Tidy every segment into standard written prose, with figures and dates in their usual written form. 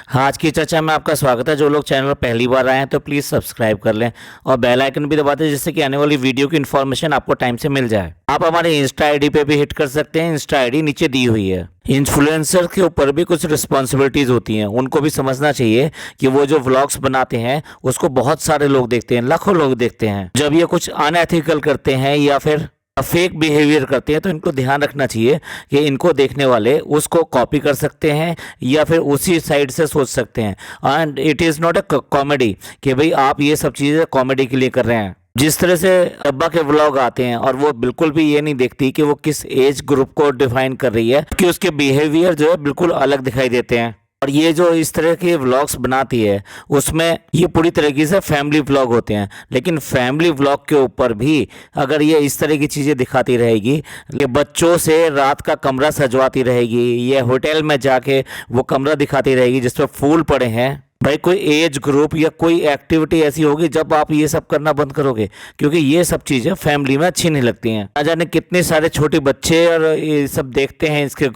हाँ, आज की चर्चा में आपका स्वागत है। जो लोग चैनल पर पहली बार आए हैं तो प्लीज़ सब्सक्राइब कर लें और बेल आइकन भी दबा दें, जिससे कि आने वाली वीडियो की इन्फॉर्मेशन आपको टाइम से मिल जाए। आप हमारे इंस्टा आईडी पे भी हिट कर सकते हैं। इंस्टा आईडी नीचे दी हुई है। इन्फ्लुएंसर के ऊपर भी कुछ रिस्पॉन्सिबिलिटीज़ होती हैं, उनको भी समझना चाहिए कि वो जो व्लॉग्स बनाते हैं उसको बहुत सारे लोग देखते हैं, लाखों लोग देखते हैं। जब ये कुछ अनएथिकल करते हैं या फिर फेक बिहेवियर करते हैं तो इनको ध्यान रखना चाहिए कि इनको देखने वाले उसको कॉपी कर सकते हैं या फिर उसी साइड से सोच सकते हैं। And it is not a comedy कि भाई आप ये सब चीज़ें कॉमेडी के लिए कर रहे हैं। जिस तरह से अब्बा के व्लॉग आते हैं और वो बिल्कुल भी ये नहीं देखती कि वो किस एज ग्रुप को डिफाइन कर रही है, कि उसके बिहेवियर जो है बिल्कुल अलग दिखाई देते हैं। और ये जो इस तरह के व्लॉग्स बनाती है उसमें ये पूरी तरीके से फैमिली व्लॉग होते हैं, लेकिन फैमिली व्लॉग के ऊपर भी अगर ये इस तरह की चीज़ें दिखाती रहेगी, ये बच्चों से रात का कमरा सजवाती रहेगी, ये होटल में जाके वो कमरा दिखाती रहेगी जिस पर फूल पड़े हैं, भाई कोई एज ग्रुप या कोई एक्टिविटी ऐसी होगी जब आप ये सब करना बंद करोगे, क्योंकि ये सब चीज़ें फैमिली में अच्छी नहीं लगती हैं। ना जाने कितने सारे छोटे बच्चे और ये सब देखते हैं इसके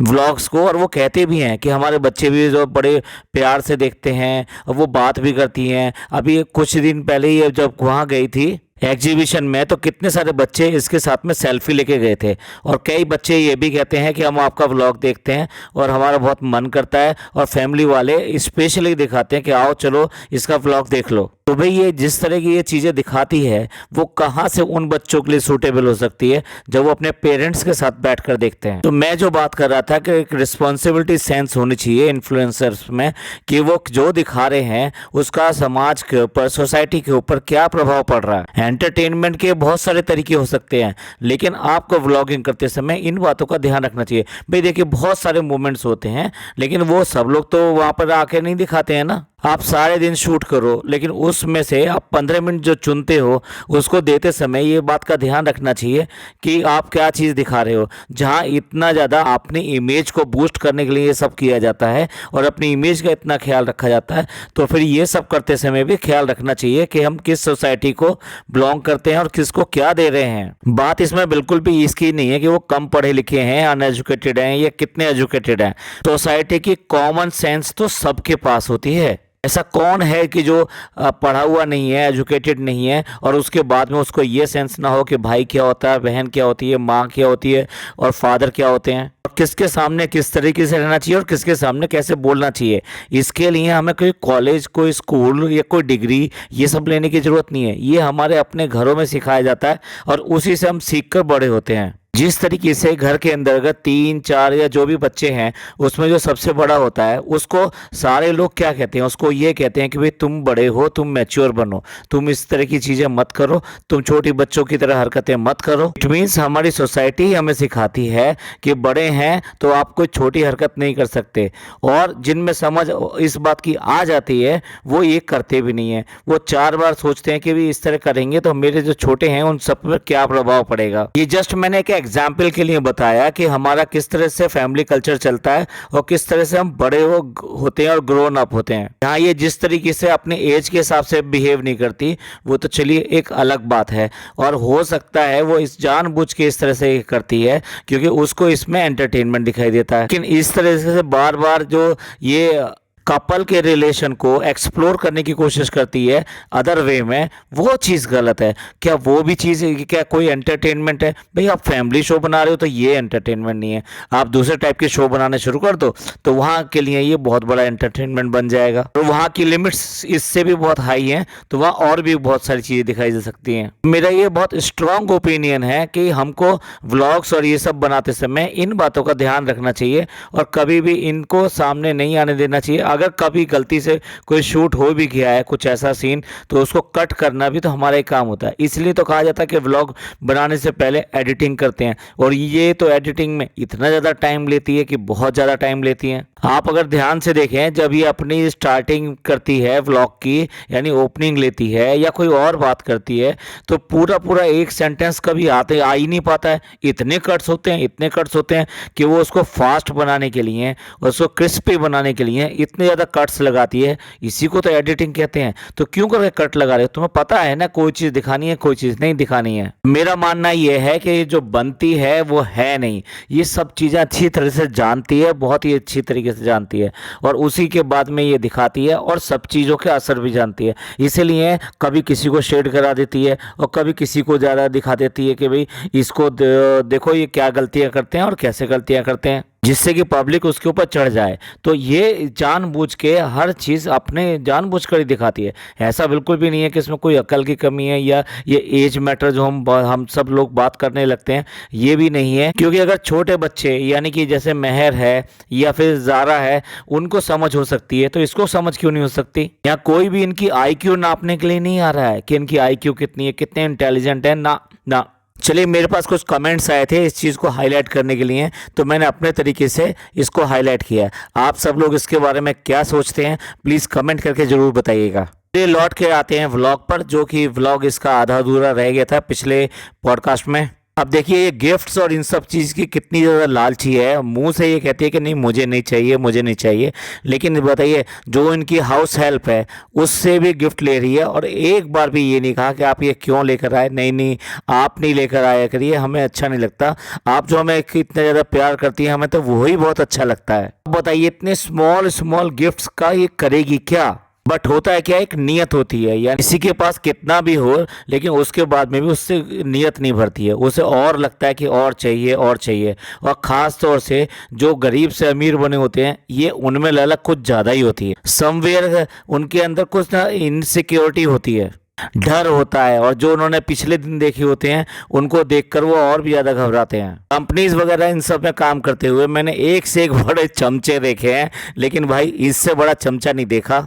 व्लॉग्स को, और वो कहते भी हैं कि हमारे बच्चे भी जो बड़े प्यार से देखते हैं और वो बात भी करती हैं। अभी कुछ दिन पहले ही जब वहाँ गई थी एग्जीबिशन में तो कितने सारे बच्चे इसके साथ में सेल्फी लेके गए थे, और कई बच्चे ये भी कहते हैं कि हम आपका व्लॉग देखते हैं और हमारा बहुत मन करता है, और फैमिली वाले स्पेशली दिखाते हैं कि आओ चलो इसका व्लॉग देख लो। तो भाई ये जिस तरह की ये चीज़ें दिखाती है वो कहाँ से उन बच्चों के लिए सूटेबल हो सकती है जब वो अपने पेरेंट्स के साथ बैठकर देखते हैं। तो मैं जो बात कर रहा था कि एक रिस्पॉन्सिबिलिटी सेंस होनी चाहिए इन्फ्लुएंसर्स में, कि वो जो दिखा रहे हैं उसका समाज के ऊपर, सोसाइटी के ऊपर क्या प्रभाव पड़ रहा है। एंटरटेनमेंट के बहुत सारे तरीके हो सकते हैं, लेकिन आपको व्लॉगिंग करते समय इन बातों का ध्यान रखना चाहिए। भाई देखिए बहुत सारे मोमेंट्स होते हैं, लेकिन वो सब लोग तो वहाँ पर आके नहीं दिखाते हैं ना। आप सारे दिन शूट करो, लेकिन उसमें से आप 15 मिनट जो चुनते हो उसको देते समय ये बात का ध्यान रखना चाहिए कि आप क्या चीज़ दिखा रहे हो। जहाँ इतना ज़्यादा अपनी इमेज को बूस्ट करने के लिए ये सब किया जाता है और अपनी इमेज का इतना ख्याल रखा जाता है, तो फिर ये सब करते समय भी ख्याल रखना चाहिए कि हम किस सोसाइटी को बिलोंग करते हैं और किसको क्या दे रहे हैं। बात इसमें बिल्कुल भी इसकी नहीं है कि वो कम पढ़े लिखे हैं, अनएजुकेटेड हैं या कितने एजुकेटेड हैं। सोसाइटी की कॉमन सेंस तो सबके पास होती है। ऐसा कौन है कि जो पढ़ा हुआ नहीं है, एजुकेटेड नहीं है, और उसके बाद में उसको ये सेंस ना हो कि भाई क्या होता है, बहन क्या होती है, माँ क्या होती है और फादर क्या होते हैं, और किसके सामने किस तरीके से रहना चाहिए और किसके सामने कैसे बोलना चाहिए। इसके लिए हमें कोई कॉलेज, कोई स्कूल या कोई डिग्री ये सब लेने की ज़रूरत नहीं है। ये हमारे अपने घरों में सिखाया जाता है और उसी से हम सीख कर बड़े होते हैं। जिस तरीके से घर के अंदर अगर 3-4 या जो भी बच्चे हैं उसमें जो सबसे बड़ा होता है उसको सारे लोग क्या कहते हैं, उसको ये कहते हैं कि भाई तुम बड़े हो, तुम मैच्योर बनो, तुम इस तरह की चीज़ें मत करो, तुम छोटी बच्चों की तरह हरकतें मत करो। इट मीन्स हमारी सोसाइटी हमें सिखाती है कि बड़े हैं तो आप कोई छोटी हरकत नहीं कर सकते, और जिनमें समझ इस बात की आ जाती है वो ये करते भी नहीं है। वो 4 बार सोचते हैं कि भी इस तरह करेंगे तो मेरे जो छोटे हैं उन सब पर क्या प्रभाव पड़ेगा। ये जस्ट मैंने एक एग्जाम्पल के लिए बताया कि हमारा किस तरह से फैमिली कल्चर चलता है और किस तरह से हम बड़े होते हैं और ग्रोन अप होते हैं। यहाँ ये जिस तरीके से अपने एज के हिसाब से बिहेव नहीं करती वो तो चलिए एक अलग बात है, और हो सकता है वो इस जानबूझ के इस तरह से करती है क्योंकि उसको इसमें एंटरटेनमेंट दिखाई देता है। लेकिन इस तरह से बार बार जो ये कपल के रिलेशन को एक्सप्लोर करने की कोशिश करती है अदर वे में, वो चीज़ गलत है। क्या वो भी चीज़ क्या कोई एंटरटेनमेंट है? भाई आप फैमिली शो बना रहे हो तो ये एंटरटेनमेंट नहीं है। आप दूसरे टाइप के शो बनाने शुरू कर दो तो वहाँ के लिए ये बहुत बड़ा एंटरटेनमेंट बन जाएगा, और वहाँ की लिमिट्स इससे भी बहुत हाई हैं, तो वहाँ और भी बहुत सारी चीज़ें दिखाई दे सकती हैं। मेरा ये बहुत स्ट्रॉन्ग ओपिनियन है कि हमको व्लॉग्स और ये सब बनाते समय इन बातों का ध्यान रखना चाहिए और कभी भी इनको सामने नहीं आने देना चाहिए। अगर कभी गलती से कोई शूट हो भी गया है कुछ ऐसा सीन तो उसको कट करना भी तो हमारा ही काम होता है। इसलिए तो कहा जाता है कि व्लॉग बनाने से पहले एडिटिंग करते हैं, और ये तो एडिटिंग में इतना ज़्यादा टाइम लेती है कि बहुत ज़्यादा टाइम लेती है। आप अगर ध्यान से देखें जब ये अपनी स्टार्टिंग करती है व्लॉग की, यानी ओपनिंग लेती है या कोई और बात करती है, तो पूरा पूरा एक सेंटेंस कभी आ ही नहीं पाता है। इतने कट्स होते हैं, इतने कट्स होते हैं कि वो उसको फास्ट बनाने के लिए, उसको क्रिस्पी बनाने के लिए इतना इतने ज़्यादा कट्स लगाती है, इसी को तो एडिटिंग कहते हैं। तो क्यों करके कट लगा रहे हो? तुम्हें पता है ना कोई चीज़ दिखानी है, कोई चीज़ नहीं दिखानी है। मेरा मानना यह है कि जो बनती है वो है नहीं, ये सब चीज़ें अच्छी तरह से जानती है, बहुत ही अच्छी तरीके से जानती है, और उसी के बाद में ये दिखाती है, और सब चीज़ों के असर भी जानती है। इसीलिए कभी किसी को शेड करा देती है और कभी किसी को ज़्यादा दिखा देती है कि भाई इसको देखो ये क्या गलतियाँ करते हैं और कैसे गलतियाँ करते हैं, जिससे कि पब्लिक उसके ऊपर चढ़ जाए। तो ये जानबूझ के हर चीज़ अपने जानबूझ कर ही दिखाती है। ऐसा बिल्कुल भी नहीं है कि इसमें कोई अकल की कमी है या ये एज मैटर जो हम सब लोग बात करने लगते हैं, ये भी नहीं है। क्योंकि अगर छोटे बच्चे यानी कि जैसे मेहर है या फिर ज़ारा है, उनको समझ हो सकती है, तो इसको समझ क्यों नहीं हो सकती? या कोई भी इनकी IQ नापने के लिए नहीं आ रहा है कि इनकी IQ कितनी है, कितने इंटेलिजेंट है, ना ना। चलिए, मेरे पास कुछ कमेंट्स आए थे इस चीज़ को हाईलाइट करने के लिए, तो मैंने अपने तरीके से इसको हाईलाइट किया है। आप सब लोग इसके बारे में क्या सोचते हैं, प्लीज़ कमेंट करके ज़रूर बताइएगा। ये लौट के आते हैं व्लॉग पर, जो कि व्लॉग इसका आधा अधूरा रह गया था पिछले पॉडकास्ट में। अब देखिए, ये गिफ्ट्स और इन सब चीज़ की कितनी ज़्यादा लालची है। मुंह से ये कहती है कि नहीं मुझे नहीं चाहिए, मुझे नहीं चाहिए, लेकिन बताइए जो इनकी हाउस हेल्प है उससे भी गिफ्ट ले रही है, और एक बार भी ये नहीं कहा कि आप ये क्यों लेकर आए। नहीं नहीं, आप नहीं लेकर आया करिए, हमें अच्छा नहीं लगता। आप जो हमें इतना ज़्यादा प्यार करती हैं, हमें तो वही बहुत अच्छा लगता है। बताइए, इतने स्मॉल स्मॉल गिफ्ट्स का ये करेगी क्या? बट होता है क्या, एक नियत होती है, या किसी के पास कितना भी हो लेकिन उसके बाद में भी उससे नियत नहीं भरती है, उसे और लगता है कि और चाहिए और चाहिए। और ख़ास तौर से जो गरीब से अमीर बने होते हैं, ये उनमें ललक कुछ ज़्यादा ही होती है। समवेयर उनके अंदर कुछ ना इनसिक्योरिटी होती है, डर होता है, और जो उन्होंने पिछले दिन देखे होते हैं उनको देखकर वो और भी ज़्यादा घबराते हैं। कंपनीज वगैरह इन सब में काम करते हुए मैंने एक से एक बड़े चमचे देखे हैं, लेकिन भाई इससे बड़ा चमचा नहीं देखा।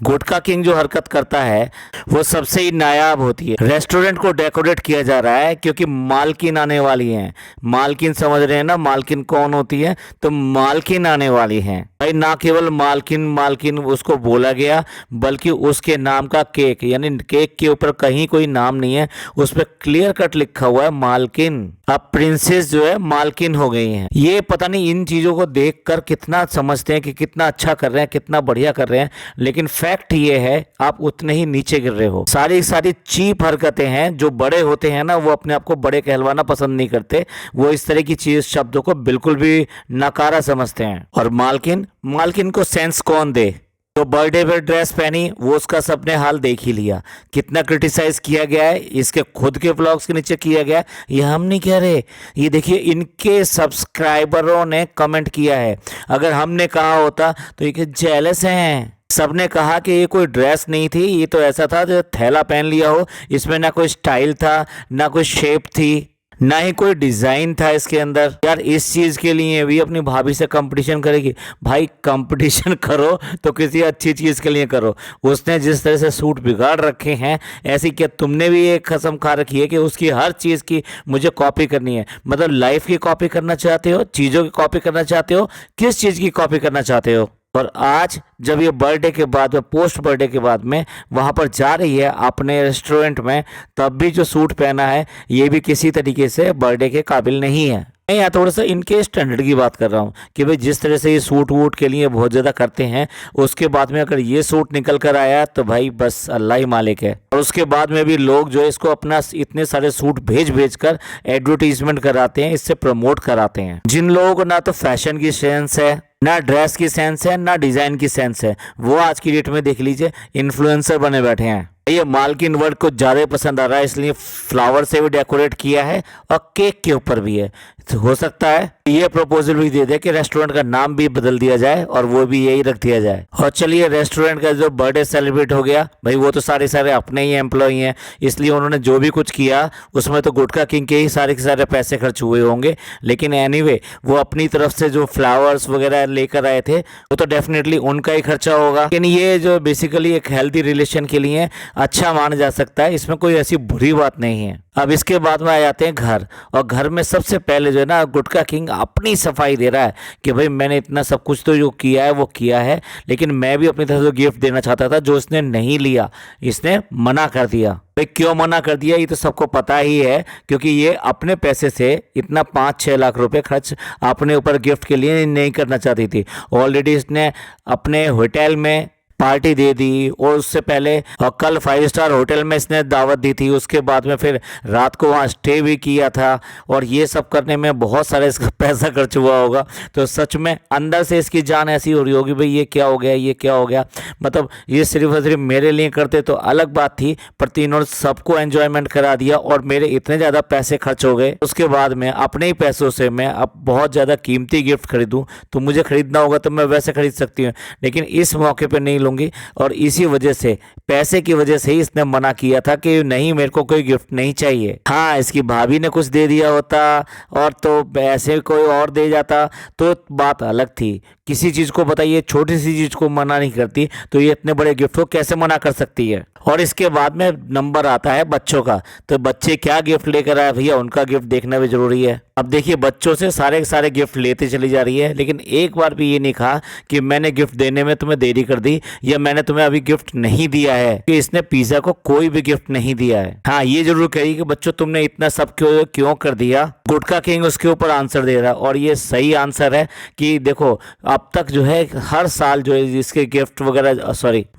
गुटखा किंग जो हरकत करता है वो सबसे ही नायाब होती है। रेस्टोरेंट को डेकोरेट किया जा रहा है क्योंकि मालकिन आने वाली हैं। मालकिन समझ रहे हैं ना, मालकिन कौन होती है? तो मालकिन आने वाली हैं भाई। ना केवल मालकिन मालकिन उसको बोला गया, बल्कि उसके नाम का केक, यानी केक के ऊपर कहीं कोई नाम नहीं है, उस पर क्लियर कट लिखा हुआ है मालकिन। अब प्रिंसेस जो है मालकिन हो गई हैं। ये पता नहीं इन चीज़ों को देखकर कितना समझते हैं कि कितना अच्छा कर रहे हैं, कितना बढ़िया कर रहे हैं, लेकिन फैक्ट ये है आप उतने ही नीचे गिर रहे हो। सारी सारी चीप हरकतें हैं। जो बड़े होते हैं ना, वो अपने आप को बड़े कहलवाना पसंद नहीं करते, वो इस तरह की चीज शब्दों को बिल्कुल भी नकारा समझते हैं। और मालकिन मालकिन को सेंस कौन दे? तो बर्थडे पर ड्रेस पहनी, वो उसका सबने हाल देख ही लिया। कितना क्रिटिसाइज किया गया है, इसके खुद के व्लॉग्स के नीचे किया गया है, ये हम नहीं कह रहे। ये देखिए, इनके सब्सक्राइबरों ने कमेंट किया है। अगर हमने कहा होता तो ये जेलस हैं। सबने कहा कि ये कोई ड्रेस नहीं थी, ये तो ऐसा था जो थैला पहन लिया हो, इसमें ना कोई स्टाइल था, ना कोई शेप थी, ना ही कोई डिजाइन था इसके अंदर। यार इस चीज के लिए भी अपनी भाभी से कंपटीशन करेगी? भाई कंपटीशन करो तो किसी अच्छी चीज के लिए करो। उसने जिस तरह से सूट बिगाड़ रखे हैं, ऐसी क्या तुमने भी एक कसम खा रखी है कि उसकी हर चीज की मुझे कॉपी करनी है? मतलब लाइफ की कॉपी करना चाहते हो, चीजों की कॉपी करना चाहते हो, किस चीज की कॉपी करना चाहते हो? और आज जब ये बर्थडे के बाद में, पोस्ट बर्थडे के बाद में वहाँ पर जा रही है अपने रेस्टोरेंट में, तब भी जो सूट पहना है ये भी किसी तरीके से बर्थडे के काबिल नहीं है। मैं यहाँ थोड़ा सा इनके स्टैंडर्ड की बात कर रहा हूँ कि भाई जिस तरह से ये सूट वूट के लिए बहुत ज़्यादा करते हैं, उसके बाद में अगर ये सूट निकल कर आया तो भाई बस अल्लाह ही मालिक है। और उसके बाद में भी लोग जो है इसको अपना इतने सारे सूट भेज कर एडवर्टीजमेंट कराते हैं, इससे प्रमोट कराते हैं। जिन लोगों को ना तो फैशन की सेंस है, ना ड्रेस की सेंस है, ना डिजाइन की सेंस है, वो आज की डेट में देख लीजिए इन्फ्लुएंसर बने बैठे हैं। ये मालकिन वर्ड को ज़्यादा पसंद आ रहा है, इसलिए फ्लावर से भी डेकोरेट किया है और केक के ऊपर भी है। तो हो सकता है ये प्रपोजल भी दे दे कि रेस्टोरेंट का नाम भी बदल दिया जाए और वो भी यही रख दिया जाए। और चलिए, रेस्टोरेंट का जो बर्थडे सेलिब्रेट हो गया, भाई वो तो सारे अपने ही एम्प्लॉई हैं, इसलिए उन्होंने जो भी कुछ किया उसमें तो गुटखा किंग के ही सारे के सारे पैसे खर्च हुए होंगे। लेकिन एनीवे, वो अपनी तरफ से जो फ्लावर्स वगैरह लेकर आए थे वो तो डेफिनेटली उनका ही खर्चा होगा। लेकिन ये जो बेसिकली एक हेल्दी रिलेशन के लिए अच्छा माना जा सकता है, इसमें कोई ऐसी बुरी बात नहीं है। अब इसके बाद में आ जाते हैं घर, और घर में सबसे पहले जो है ना गुटखा किंग अपनी सफाई दे रहा है कि भाई मैंने इतना सब कुछ तो जो किया है वो किया है, लेकिन मैं भी अपनी तरफ से गिफ्ट देना चाहता था जो इसने नहीं लिया, इसने मना कर दिया। भाई क्यों मना कर दिया ये तो सबको पता ही है, क्योंकि ये अपने पैसे से इतना 5-6 लाख रुपए खर्च अपने ऊपर गिफ्ट के लिए नहीं करना चाहती थी। ऑलरेडी इसने अपने होटल में पार्टी दे दी, और उससे पहले कल 5 स्टार होटल में इसने दावत दी थी, उसके बाद में फिर रात को वहाँ स्टे भी किया था, और ये सब करने में बहुत सारा इसका पैसा खर्च हुआ होगा। तो सच में अंदर से इसकी जान ऐसी हो रही होगी भाई ये क्या हो गया, ये क्या हो गया। मतलब ये सिर्फ और सिर्फ मेरे लिए करते तो अलग बात थी, पर इन्होंने सबको एंजॉयमेंट करा दिया, और मेरे इतने ज़्यादा पैसे खर्च हो गए। उसके बाद में अपने ही पैसों से मैं अब बहुत ज़्यादा कीमती गिफ्ट खरीदूँ, तो मुझे खरीदना होगा तो मैं वैसे खरीद सकती हूँ, लेकिन इस मौके पर नहीं लूँगी। और इसी वजह से, पैसे की वजह से ही इसने मना किया था कि नहीं मेरे को कोई गिफ्ट नहीं चाहिए। हाँ, इसकी भाभी ने कुछ दे दिया होता और तो ऐसे कोई और दे जाता तो बात अलग थी। किसी चीज़ को बताइए, छोटी सी चीज़ को मना नहीं करती, तो ये इतने बड़े गिफ्ट को कैसे मना कर सकती है। और इसके बाद में नंबर आता है बच्चों का, तो बच्चे क्या गिफ्ट लेकर आए भैया, उनका गिफ्ट देखना भी जरूरी है। अब देखिए बच्चों से सारे के सारे गिफ्ट लेते चली जा रही है, लेकिन एक बार भी ये नहीं कहा कि मैंने गिफ्ट देने में तुम्हें देरी कर दी, या मैंने तुम्हें अभी गिफ्ट नहीं दिया है, कि इसने पिज़्ज़ा को कोई भी गिफ्ट नहीं दिया है। हाँ, ये जरूर कही कि बच्चों तुमने इतना सब क्यों कर दिया। गुटखा किंग उसके ऊपर आंसर दे रहा है, और ये सही आंसर है कि देखो अब तक जो है हर साल जो है इसके गिफ्ट वगैरह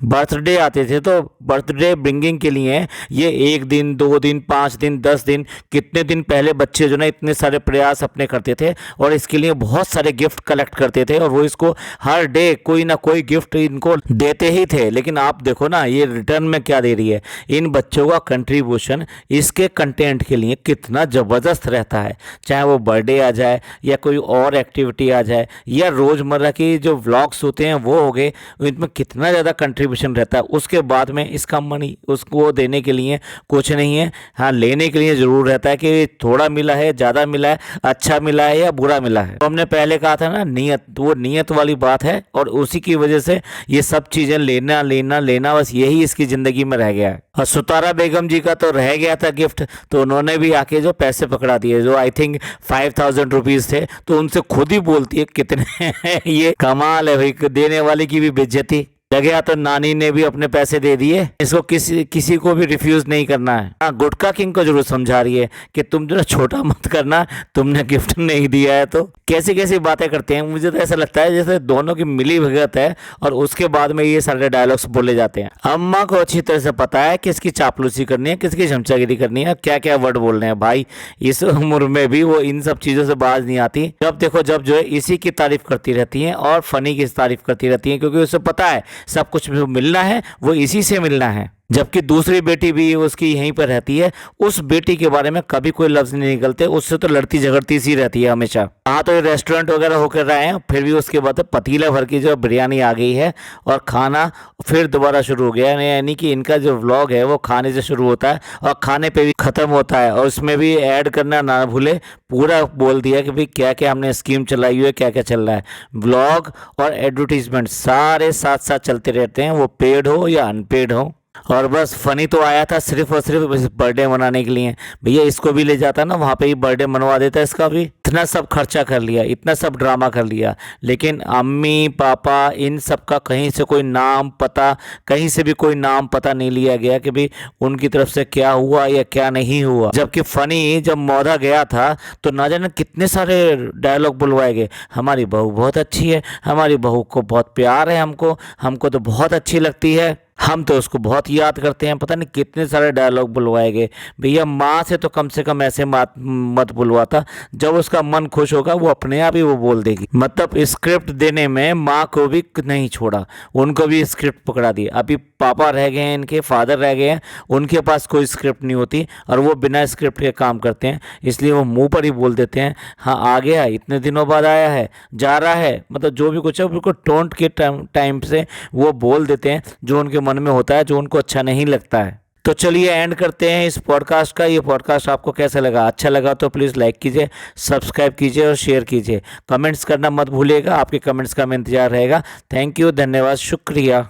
बर्थडे आते थे, तो बर्थडे ब्रिंगिंग के लिए ये 1 दिन 2 दिन 5 दिन 10 दिन कितने दिन पहले बच्चे जो ना इतने सारे प्रयास अपने करते थे, और इसके लिए बहुत सारे गिफ्ट कलेक्ट करते थे, और वो इसको हर डे कोई ना कोई गिफ्ट इनको देते ही थे। लेकिन आप देखो ना ये रिटर्न में क्या दे रही है। इन बच्चों का कंट्रीब्यूशन इसके कंटेंट के लिए कितना ज़बरदस्त रहता है, चाहे वो बर्थडे आ जाए या कोई और एक्टिविटी आ जाए, या रोज़मर्रा की जो व्लॉग्स होते हैं वो हो गए, इनमें कितना ज़्यादा कंट्रीब्यूशन रहता है। उसके बाद में इसका मनी उसको देने के लिए कुछ नहीं है, हाँ लेने के लिए ज़रूर रहता है कि थोड़ा मिला है, ज़्यादा मिला है, अच्छा मिला है या बुरा मिला है। तो हमने पहले कहा था ना नीयत, वो नीयत वाली बात है, और उसी की वजह से ये सब चीज़ें लेना लेना लेना, बस यही इसकी ज़िंदगी में रह गया है। और सुतारा बेगम जी का तो रह गया था गिफ्ट, तो उन्होंने भी आके जो पैसे पकड़ा दिए, जो आई थिंक 5000 रुपीज़ थे, तो उनसे खुद ही बोलती है कितने ये कमाल है भाई, देने वाले की भी बेइज्जती। लगे तो नानी ने भी अपने पैसे दे दिए, इसको किसी को भी रिफ्यूज नहीं करना है। हाँ, गुटखा किंग को जरूर समझा रही है कि तुम जो छोटा मत करना, तुमने गिफ्ट नहीं दिया है। तो कैसी कैसी बातें करते हैं, मुझे तो ऐसा लगता है जैसे दोनों की मिली भगत है, और उसके बाद में ये सारे डायलॉग्स बोले जाते हैं। अम्मा को अच्छी तरह से पता है किसकी चापलूसी करनी है, किसकी चमचागिरी करनी है, क्या क्या वर्ड बोलने हैं। भाई इस उम्र में भी वो इन सब चीज़ों से बाज नहीं आती। जब देखो जब जो है इसी की तारीफ करती रहती हैं, और फनी की तारीफ करती रहती हैं, क्योंकि उसे पता है सब कुछ जो मिलना है वो इसी से मिलना है। जबकि दूसरी बेटी भी उसकी यहीं पर रहती है, उस बेटी के बारे में कभी कोई लफ्ज नहीं निकलते, उससे तो लड़ती झगड़ती सी रहती है हमेशा। हाँ, तो ये रेस्टोरेंट वगैरह होकर रहे हैं, फिर भी उसके बाद पतीला भर की जो बिरयानी आ गई है, और खाना फिर दोबारा शुरू हो गया। यानी कि इनका जो व्लॉग है वो खाने से शुरू होता है और खाने पे भी खत्म होता है। और उसमें भी ऐड करना ना भूले, पूरा बोल दिया कि भाई क्या क्या हमने स्कीम चलाई हुई है, क्या क्या चल रहा है। व्लॉग और एडवर्टीजमेंट सारे साथ साथ चलते रहते हैं, वो पेड हो या अनपेड हो। और बस फनी तो आया था सिर्फ और सिर्फ बर्थडे मनाने के लिए। भैया इसको भी ले जाता ना, वहाँ पे ही बर्थडे मनवा देता, इसका भी। इतना सब खर्चा कर लिया, इतना सब ड्रामा कर लिया, लेकिन अम्मी पापा इन सब का कहीं से कोई नाम पता, कहीं से भी कोई नाम पता नहीं लिया गया कि भाई उनकी तरफ से क्या हुआ या क्या नहीं हुआ। जबकि फनी जब मौधा गया था तो ना जाने कितने सारे डायलॉग बुलवाए गए। हमारी बहू बहुत अच्छी है, हमारी बहू को बहुत प्यार है, हमको तो बहुत अच्छी लगती है, हम तो उसको बहुत याद करते हैं। पता नहीं कितने सारे डायलॉग बुलवाए गए। भैया माँ से तो कम से कम ऐसे मत बुलवाता, जब उसका मन खुश होगा वो अपने आप ही वो बोल देगी। मतलब स्क्रिप्ट देने में माँ को भी नहीं छोड़ा, उनको भी स्क्रिप्ट पकड़ा दी। अभी पापा रह गए हैं, इनके फादर रह गए हैं, उनके पास कोई स्क्रिप्ट नहीं होती, और वो बिना स्क्रिप्ट के काम करते हैं, इसलिए वो मुंह पर ही बोल देते हैं हाँ आ गया, इतने दिनों बाद आया है, जा रहा है। मतलब जो भी कुछ है बिल्कुल टोंट के टाइम से वो बोल देते हैं जो उनके मन में होता है, जो उनको अच्छा नहीं लगता है। तो चलिए एंड करते हैं इस पॉडकास्ट का। ये पॉडकास्ट आपको कैसा लगा? अच्छा लगा तो प्लीज़ लाइक कीजिए, सब्सक्राइब कीजिए और शेयर कीजिए। कमेंट्स करना मत भूलिएगा, आपके कमेंट्स का मैं इंतजार रहेगा। थैंक यू, धन्यवाद, शुक्रिया।